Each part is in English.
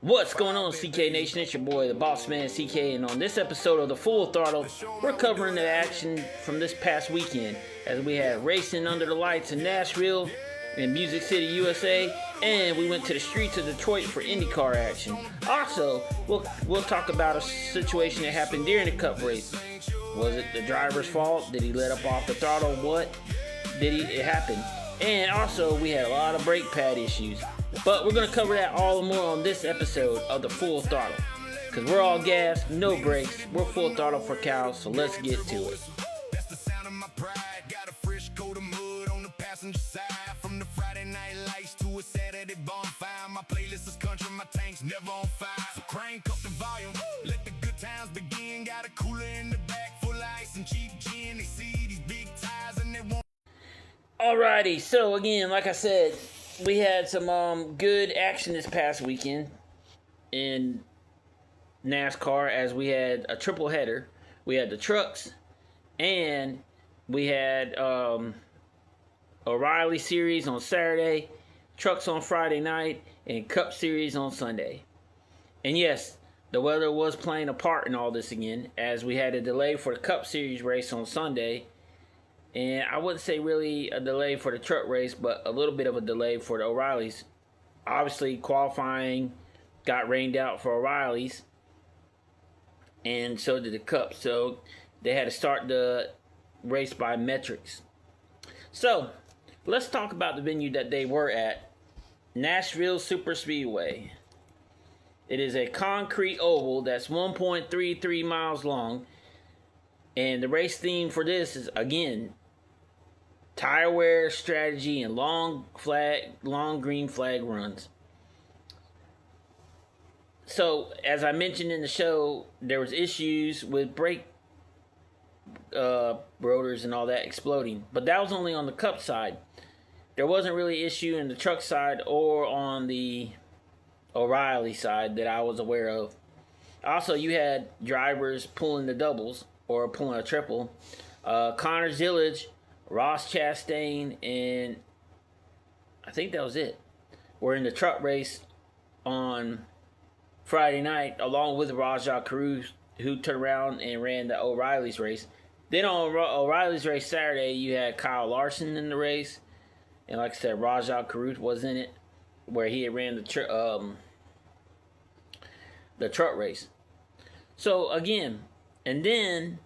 What's going on, CK Nation? It's your boy, the Boss Man CK, and on this episode of the Full Throttle, we're covering the action from this past weekend as we had racing under the lights in Nashville and Music City, USA, and we went to the streets of Detroit for IndyCar action. Also, we'll talk about a situation that happened during the Cup race. Was it the driver's fault? Did he let up off the throttle? What did it happen? And also, we had a lot of brake pad issues. But we're going to cover that all and more on this episode of the Full Throttle. Because we're all gas, no brakes, we're full throttle for cows, so let's get to it. That's the sound of my pride. Got a fresh coat of mud on the passenger side. From the Friday night lights to a Saturday bonfire. My playlist is country, my tank's never on fire. So crank up the volume, let the good times begin. Got a cooler in the back full of ice and cheap gin. They see these big tires and they want. Alrighty, so again, like I said, we had some good action this past weekend in NASCAR as we had a triple header. We had the trucks and we had O'Reilly Series on Saturday, trucks on Friday night, and Cup Series on Sunday. And yes, the weather was playing a part in all this again as we had a delay for the Cup Series race on Sunday. And I wouldn't say really a delay for the truck race, but a little bit of a delay for the O'Reillys. Obviously, qualifying got rained out for O'Reillys, and so did the Cup. So they had to start the race by metrics. So let's talk about the venue that they were at, Nashville Superspeedway. It is a concrete oval that's 1.33 miles long. And the race theme for this is, again, tire wear, strategy, and long green flag runs. So, as I mentioned in the show, there was issues with brake rotors and all that exploding. But that was only on the Cup side. There wasn't really an issue in the truck side or on the O'Reilly side that I was aware of. Also, you had drivers pulling the doubles or pulling a triple. Connor Zillage, Ross Chastain, and I think that was it. We're in the truck race on Friday night, along with Rajah Caruth, who turned around and ran the O'Reilly's race. Then on O'Reilly's race Saturday, you had Kyle Larson in the race. And like I said, Rajah Caruth was in it, where he had ran the truck race. So again, and then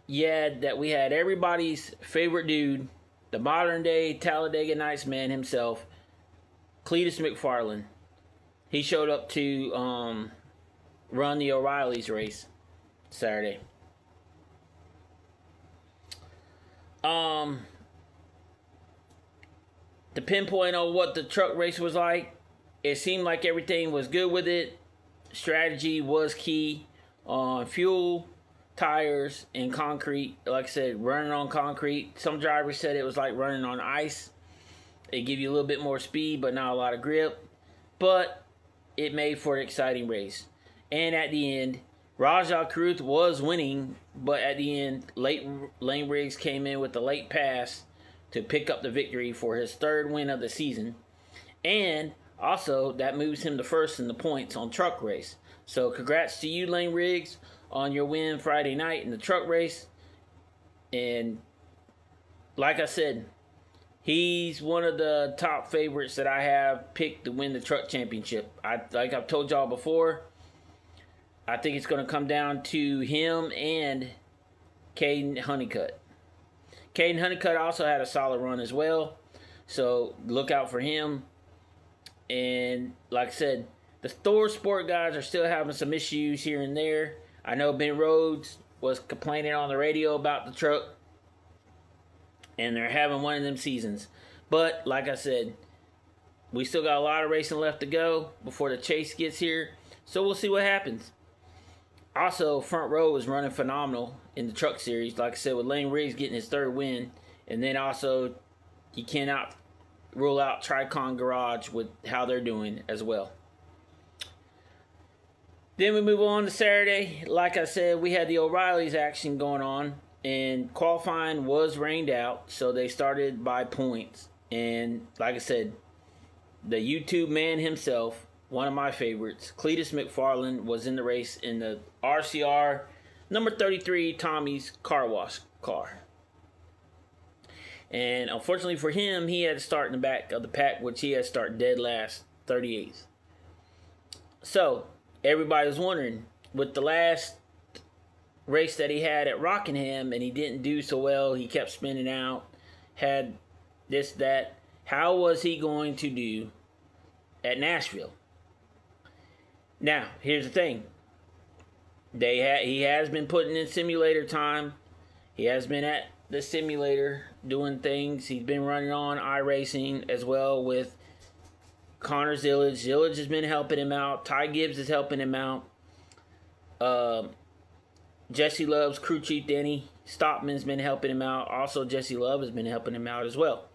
we had everybody's favorite dude, the modern day Talladega Nights man himself, Cletus McFarland. He showed up to run the O'Reilly's race Saturday. To pinpoint on what the truck race was like, it seemed like everything was good with it. Strategy was key on fuel, tires, and concrete. Like I said, running on concrete. Some drivers said it was like running on ice. It give you a little bit more speed, but not a lot of grip. But it made for an exciting race. And at the end, Rajah Caruth was winning, but at the end, Lane Riggs came in with the late pass to pick up the victory for his third win of the season. And also, that moves him to first in the points on truck race. So congrats to you, Lane Riggs, on your win Friday night in the truck race. And like I said, he's one of the top favorites that I have picked to win the truck championship. Like I've told y'all before, I think it's going to come down to him and Caden Honeycutt. Caden Honeycutt also had a solid run as well, so look out for him. And like I said, the Thor Sport guys are still having some issues here and there. I know Ben Rhodes was complaining on the radio about the truck, and they're having one of them seasons. But like I said, we still got a lot of racing left to go before the chase gets here, so we'll see what happens. Also, Front Row is running phenomenal in the truck series. Like I said, with Lane Riggs getting his third win. And then also, you cannot rule out Tricon Garage with how they're doing as well. Then we move on to Saturday. Like I said, we had the O'Reilly's action going on. And qualifying was rained out. So they started by points. And like I said, the YouTube man himself, one of my favorites, Cletus McFarland, was in the race in the RCR number 33 Tommy's car wash car. And unfortunately for him, he had to start in the back of the pack, which he had to start dead last, 38th. So, everybody was wondering, with the last race that he had at Rockingham, and he didn't do so well, he kept spinning out, had this, that, how was he going to do at Nashville? Now, here's the thing. He has been putting in simulator time. He has been at the simulator doing things. He's been running on iRacing as well with Connor Zillage. Zillage has been helping him out. Ty Gibbs is helping him out. Jesse Love's crew chief Denny Stockman's been helping him out. Also, Jesse Love has been helping him out as well.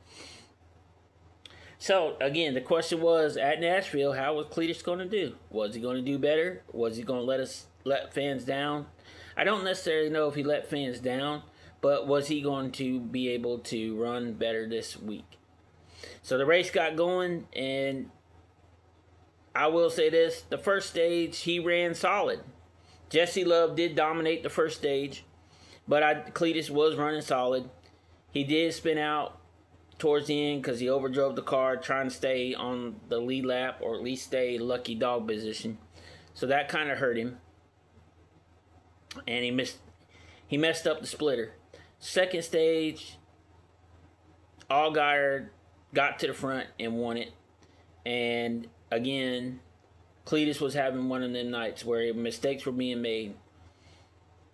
So, again, the question was, at Nashville, how was Cletus going to do? Was he going to do better? Was he going to let fans down? I don't necessarily know if he let fans down, but was he going to be able to run better this week? So the race got going, and I will say this. The first stage, he ran solid. Jesse Love did dominate the first stage, but Cletus was running solid. He did spin out towards the end because he overdrove the car trying to stay on the lead lap, or at least stay lucky dog position. So that kind of hurt him. And he messed up the splitter. Second stage, Allgaier got to the front and won it. And again, Cletus was having one of them nights where mistakes were being made.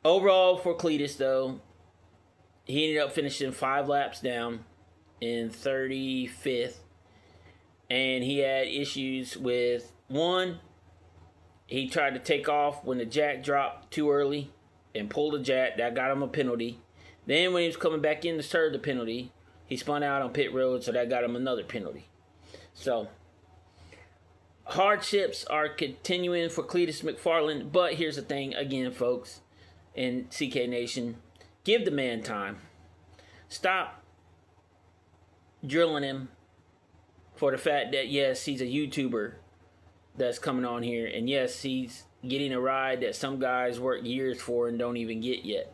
Overall for Cletus, though, he ended up finishing 5 laps down in 35th. And he had issues with, one, he tried to take off when the jack dropped too early and pulled the jack. That got him a penalty. Then when he was coming back in to serve the penalty, he spun out on pit road, so that got him another penalty. So, hardships are continuing for Cletus McFarland, but here's the thing, again, folks, in CK Nation, give the man time. Stop drilling him for the fact that, yes, he's a YouTuber that's coming on here, and yes, he's getting a ride that some guys work years for and don't even get yet.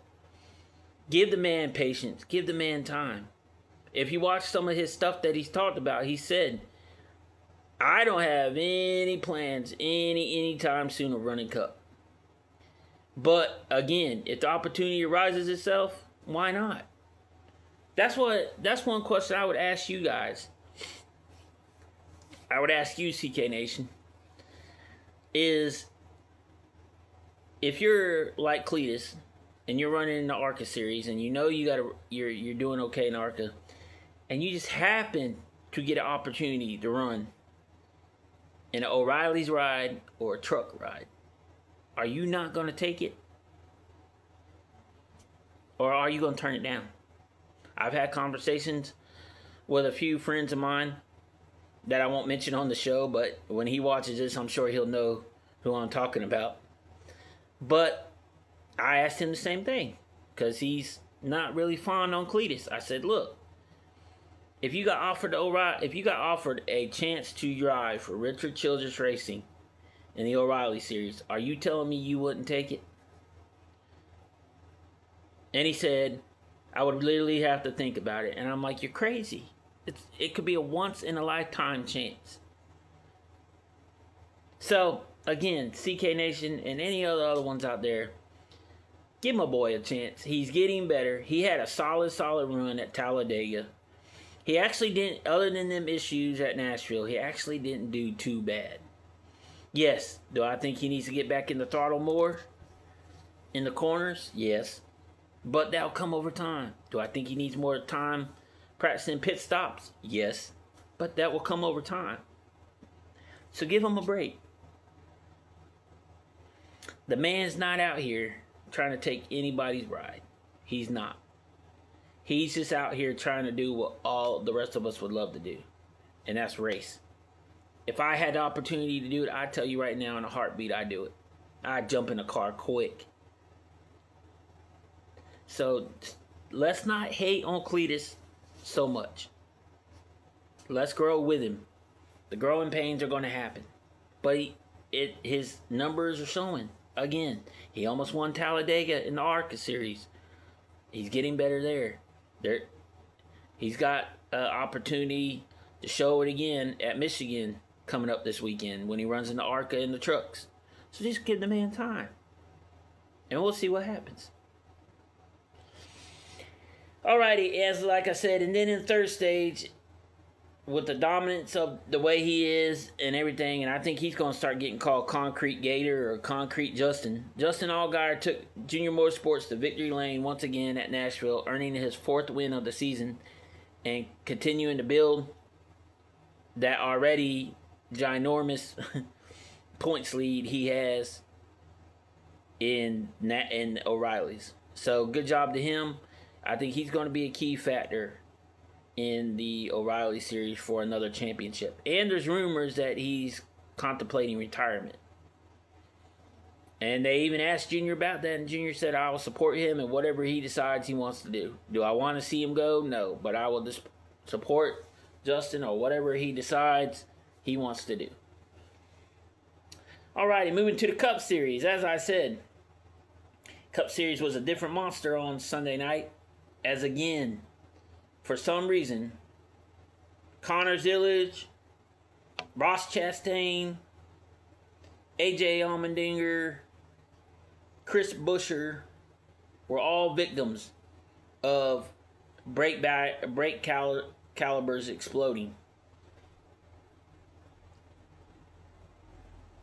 Give the man patience. Give the man time. If you watch some of his stuff that he's talked about, he said, I don't have any plans anytime soon of running Cup. But again, if the opportunity arises itself, why not? That's one question I would ask you guys. I would ask you, CK Nation, is if you're like Cletus and you're running in the ARCA series and you know you're doing okay in ARCA, and you just happen to get an opportunity to run in an O'Reilly's ride or a truck ride, are you not going to take it? Or are you going to turn it down? I've had conversations with a few friends of mine that I won't mention on the show, but when he watches this, I'm sure he'll know who I'm talking about. But I asked him the same thing, because he's not really fond on Cletus. I said, look, if you got offered a chance to drive for Richard Childress Racing in the O'Reilly series, are you telling me you wouldn't take it? And he said, I would literally have to think about it. And I'm like, you're crazy. It could be a once-in-a-lifetime chance. So, again, CK Nation and any other ones out there, give my boy a chance. He's getting better. He had a solid run at Talladega. He actually didn't, other than them issues at Nashville, he actually didn't do too bad. Yes, do I think he needs to get back in the throttle more? In the corners? Yes. But that'll come over time. Do I think he needs more time practicing pit stops? Yes. But that will come over time. So give him a break. The man's not out here trying to take anybody's ride. He's not. He's just out here trying to do what all the rest of us would love to do. And that's race. If I had the opportunity to do it, I'd tell you right now in a heartbeat I'd do it. I'd jump in a car quick. So let's not hate on Cletus so much. Let's grow with him. The growing pains are going to happen. but his numbers are showing. Again, he almost won Talladega in the ARCA series. He's getting better there. He's got an opportunity to show it again at Michigan coming up this weekend when he runs in the ARCA in the trucks. So just give the man time. And we'll see what happens. Alrighty, as like I said, and then in the third stage, with the dominance of the way he is and everything, and I think he's going to start getting called Concrete Gator or Concrete Justin. Justin Allgaier took Junior Motorsports to victory lane once again at Nashville, earning his 4th win of the season and continuing to build that already ginormous points lead he has in O'Reilly's. So good job to him. I think he's going to be a key factor in the O'Reilly series for another championship. And there's rumors that he's contemplating retirement. And they even asked Junior about that, and Junior said, I will support him in whatever he decides he wants to do. Do I want to see him go? No. But I will just support Justin or whatever he decides he wants to do. Alrighty, moving to the Cup Series. As I said, Cup Series was a different monster on Sunday night. As again, for some reason, Connor Zillage, Ross Chastain, AJ Allmendinger, Chris Buescher were all victims of brake calipers exploding.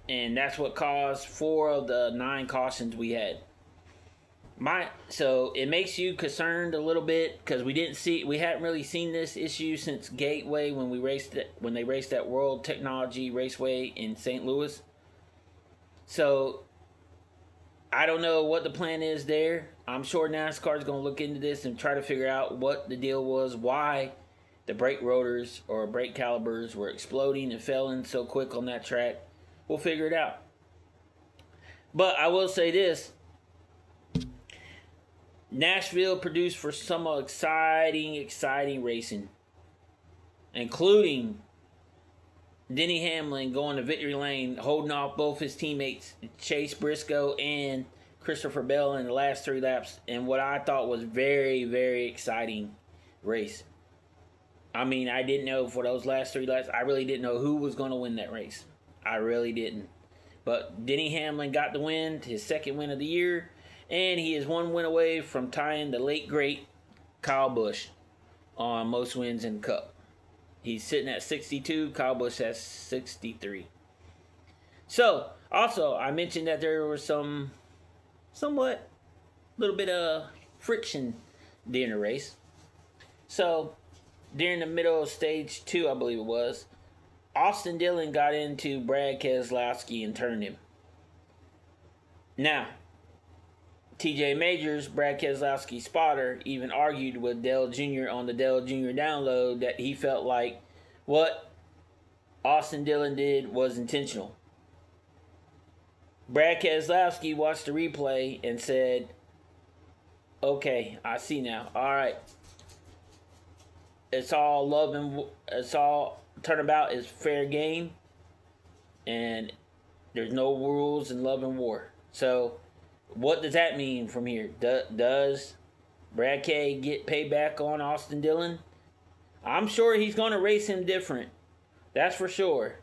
And that's what caused 4 of the 9 cautions we had. So it makes you concerned a little bit because we hadn't really seen this issue since Gateway when they raced at World Technology Raceway in St. Louis. So I don't know what the plan is there. I'm sure NASCAR is going to look into this and try to figure out what the deal was, why the brake rotors or brake calipers were exploding and failing so quick on that track. We'll figure it out. But I will say this. Nashville produced for some exciting racing, including Denny Hamlin going to victory lane, holding off both his teammates, Chase Briscoe and Christopher Bell, in the last 3 laps, in what I thought was very, very exciting race. I mean, I didn't know for those last 3 laps, I really didn't know who was going to win that race. I really didn't. But Denny Hamlin got the win, his 2nd win of the year. And he is 1 win away from tying the late, great Kyle Busch on most wins in the Cup. He's sitting at 62. Kyle Busch has 63. So, also, I mentioned that there was somewhat little bit of friction during the race. So, during the middle of stage 2, I believe it was, Austin Dillon got into Brad Keselowski and turned him. Now, TJ Majors, Brad Keselowski's spotter, even argued with Dale Jr. on the Dale Jr. download that he felt like what Austin Dillon did was intentional. Brad Keselowski watched the replay and said, okay, I see now. All right. It's all turnabout is fair game. And there's no rules in love and war. So, what does that mean from here? Does Brad K get payback on Austin Dillon? I'm sure he's going to race him different. That's for sure.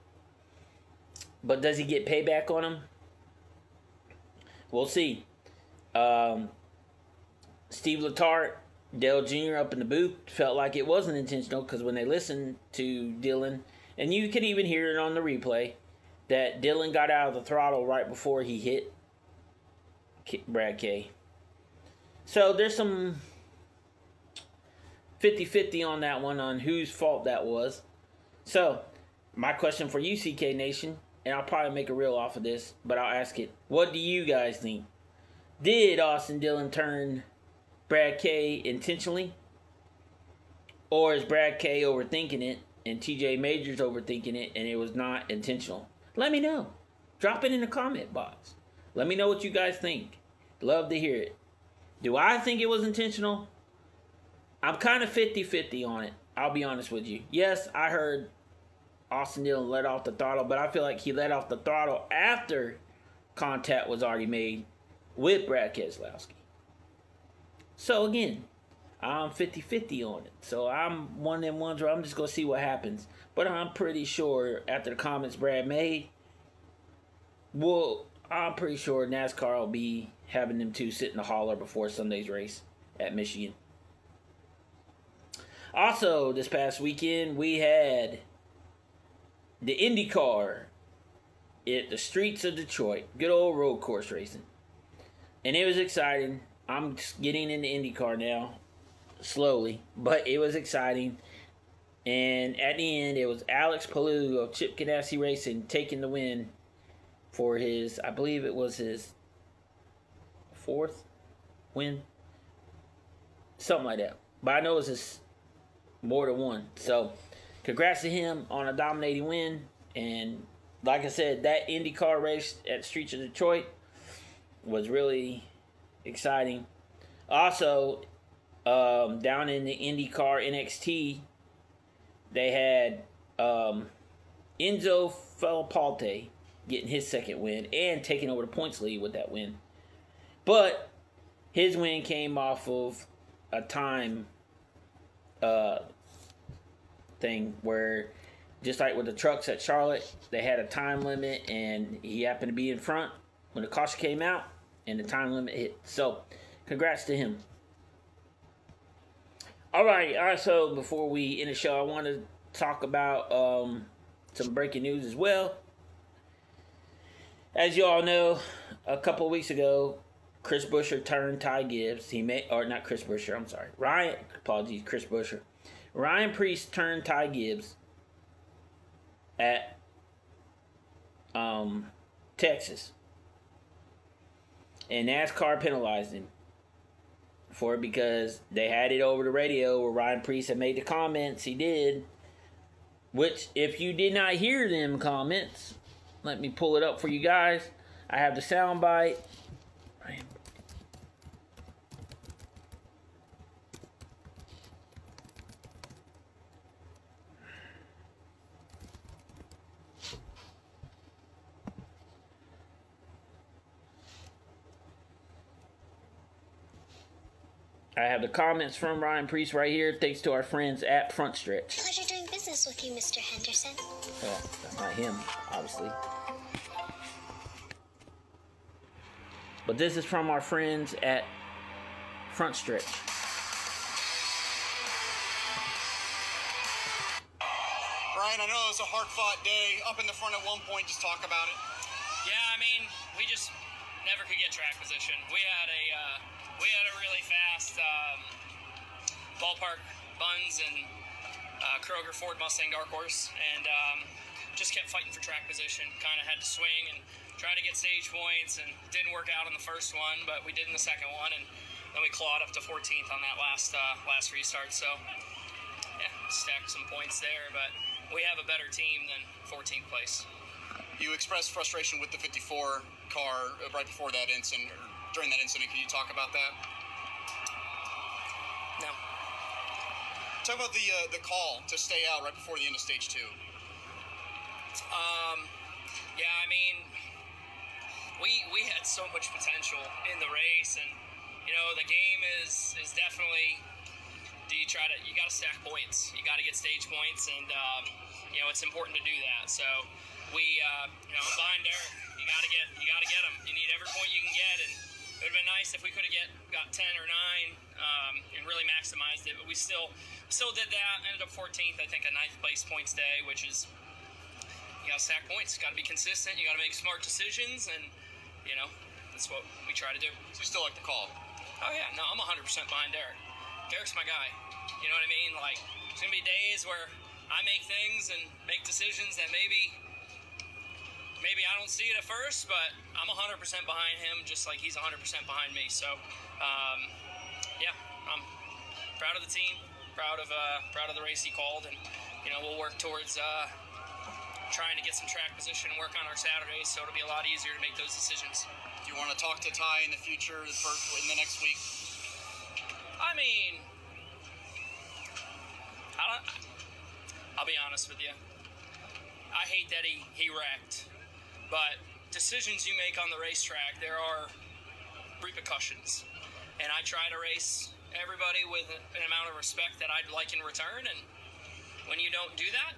But does he get payback on him? We'll see. Steve Letarte, Dale Jr. up in the booth, felt like it wasn't intentional because when they listened to Dillon, and you could even hear it on the replay, that Dillon got out of the throttle right before he hit Brad K. So there's some 50-50 on that one, on whose fault that was. So, my question for you, CK Nation, and I'll probably make a reel off of this, but I'll ask it. What do you guys think? Did Austin Dillon turn Brad K intentionally? Or is Brad K overthinking it and TJ Majors overthinking it and it was not intentional? Let me know. Drop it in the comment box. Let me know what you guys think. Love to hear it. Do I think it was intentional? I'm kind of 50-50 on it. I'll be honest with you. Yes, I heard Austin didn't let off the throttle, but I feel like he let off the throttle after contact was already made with Brad Keselowski. So again, I'm 50-50 on it. So I'm one of them ones where I'm just going to see what happens. But I'm pretty sure after the comments Brad made, I'm pretty sure NASCAR will be having them two sit in the hauler before Sunday's race at Michigan. Also, this past weekend, we had the IndyCar at the streets of Detroit. Good old road course racing. And it was exciting. I'm just getting into IndyCar now, slowly. But it was exciting. And at the end, it was Alex Palou of Chip Ganassi Racing taking the win for his, I believe it was his 4th win. Something like that. But I know it was his more than one. So, congrats to him on a dominating win. And like I said, that IndyCar race at the streets of Detroit was really exciting. Also, down in the IndyCar NXT, they had Enzo Fittipaldi getting his second win and taking over the points lead with that win. But his win came off of a time thing where, just like with the trucks at Charlotte, they had a time limit and he happened to be in front when the caution came out and the time limit hit. So, congrats to him. Alright, also before we end the show, I want to talk about some breaking news as well. As you all know, a couple of weeks ago, Chris Buescher turned Ty Gibbs. Chris Buescher. Ryan Preece turned Ty Gibbs at Texas. And NASCAR penalized him for it because they had it over the radio where Ryan Preece had made the comments he did. Which, if you did not hear them comments, let me pull it up for you guys. I have the soundbite. I have the comments from Ryan Preece right here. Thanks to our friends at Front Stretch. Pleasure doing business with you, Mr. Henderson. Well, that's not him, obviously. But this is from our friends at Front Stretch. Ryan, I know it was a hard-fought day. Up in the front at one point, just talk about it. Yeah, I mean, we just never could get track position. We had a really fast ballpark Buns and Kroger Ford Mustang Dark Horse, and just kept fighting for track position. Kind of had to swing and try to get stage points, and didn't work out on the first one, but we did in the second one, and then we clawed up to 14th on that last restart. So yeah, stacked some points there, but we have a better team than 14th place. You expressed frustration with the 54 car right before that incident, or during that incident. Can you talk about that? No. Talk about the call to stay out right before the end of stage 2. Yeah, I mean, we had so much potential in the race, and you know the game is definitely. You got to stack points. You got to get stage points, and you know it's important to do that. So we, I'm behind Derek. You got to get them. You need every point you can get, and it would have been nice if we could have got 10 or 9 and really maximized it. But we still did that. Ended up 14th. I think a 9th place points day, which is you got to stack points. Got to be consistent. You got to make smart decisions, and you know that's what we try to do. So you still like the call? Oh yeah, no, I'm 100% behind Derek. Derek's my guy. You know what I mean? Like, there's going to be days where I make things and make decisions that maybe I don't see it at first, but I'm 100% behind him, just like he's 100% behind me. So, yeah, I'm proud of the team, proud of the race he called, and you know we'll work towards trying to get some track position and work on our Saturdays, so it'll be a lot easier to make those decisions. Do you want to talk to Ty in the future, in the next week? I mean, I'll be honest with you. I hate that he wrecked. But decisions you make on the racetrack, there are repercussions. And I try to race everybody with an amount of respect that I'd like in return. And when you don't do that,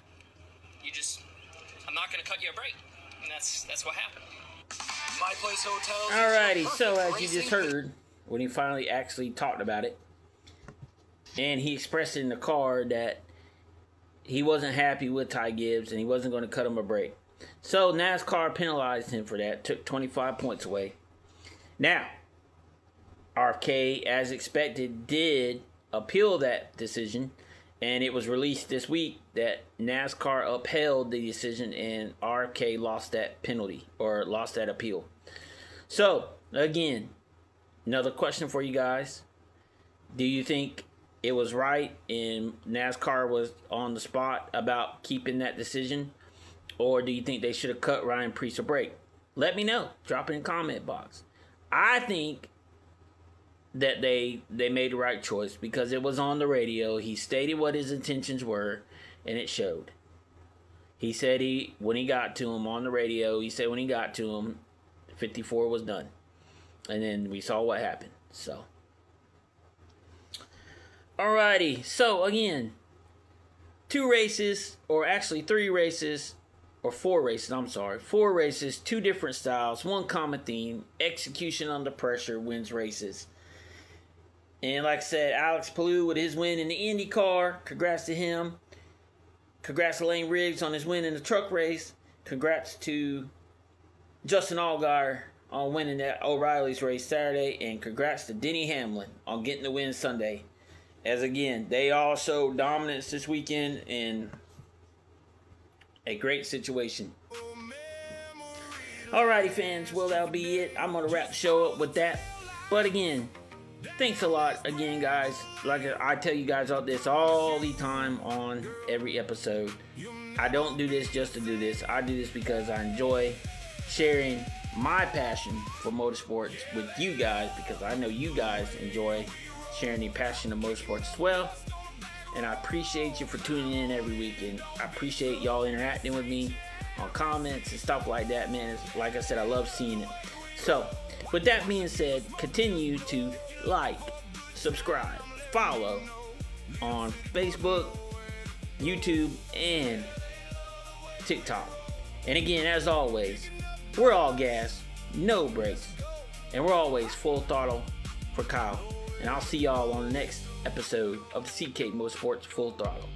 I'm not going to cut you a break. And that's what happened. My Place Hotels. Alrighty, so as you just heard, when he finally actually talked about it, and he expressed in the car that he wasn't happy with Ty Gibbs and he wasn't going to cut him a break. So NASCAR penalized him for that, took 25 points away. Now, RFK, as expected, did appeal that decision, and it was released this week that NASCAR upheld the decision and RFK lost that penalty, or lost that appeal. So, again, another question for you guys. Do you think it was right and NASCAR was on the spot about keeping that decision? Or do you think they should have cut Ryan Preece a break? Let me know. Drop it in the comment box. I think that they made the right choice because it was on the radio. He stated what his intentions were, and it showed. He said when he got to him on the radio, 54 was done. And then we saw what happened. So, alrighty. So, again, 4 races, 2 different styles, 1 common theme. Execution under pressure wins races. And like I said, Alex Palou with his win in the IndyCar. Congrats to him. Congrats to Lane Riggs on his win in the truck race. Congrats to Justin Allgaier on winning that O'Reilly's race Saturday. And congrats to Denny Hamlin on getting the win Sunday. As again, they all showed dominance this weekend in a great situation. Alrighty, fans. Well, that'll be it. I'm going to wrap the show up with that. But again, thanks a lot again, guys. Like I tell you guys all this all the time on every episode. I don't do this just to do this. I do this because I enjoy sharing my passion for motorsports with you guys, because I know you guys enjoy sharing the passion of motorsports as well. And I appreciate you for tuning in every week, and I appreciate y'all interacting with me on comments and stuff like that, man. Like I said, I love seeing it. So, with that being said, continue to like, subscribe, follow on Facebook, YouTube, and TikTok. And again, as always, we're all gas, no brakes, and we're always full throttle for Kyle. And I'll see y'all on the next episode of the CK Motorsports Full Throttle.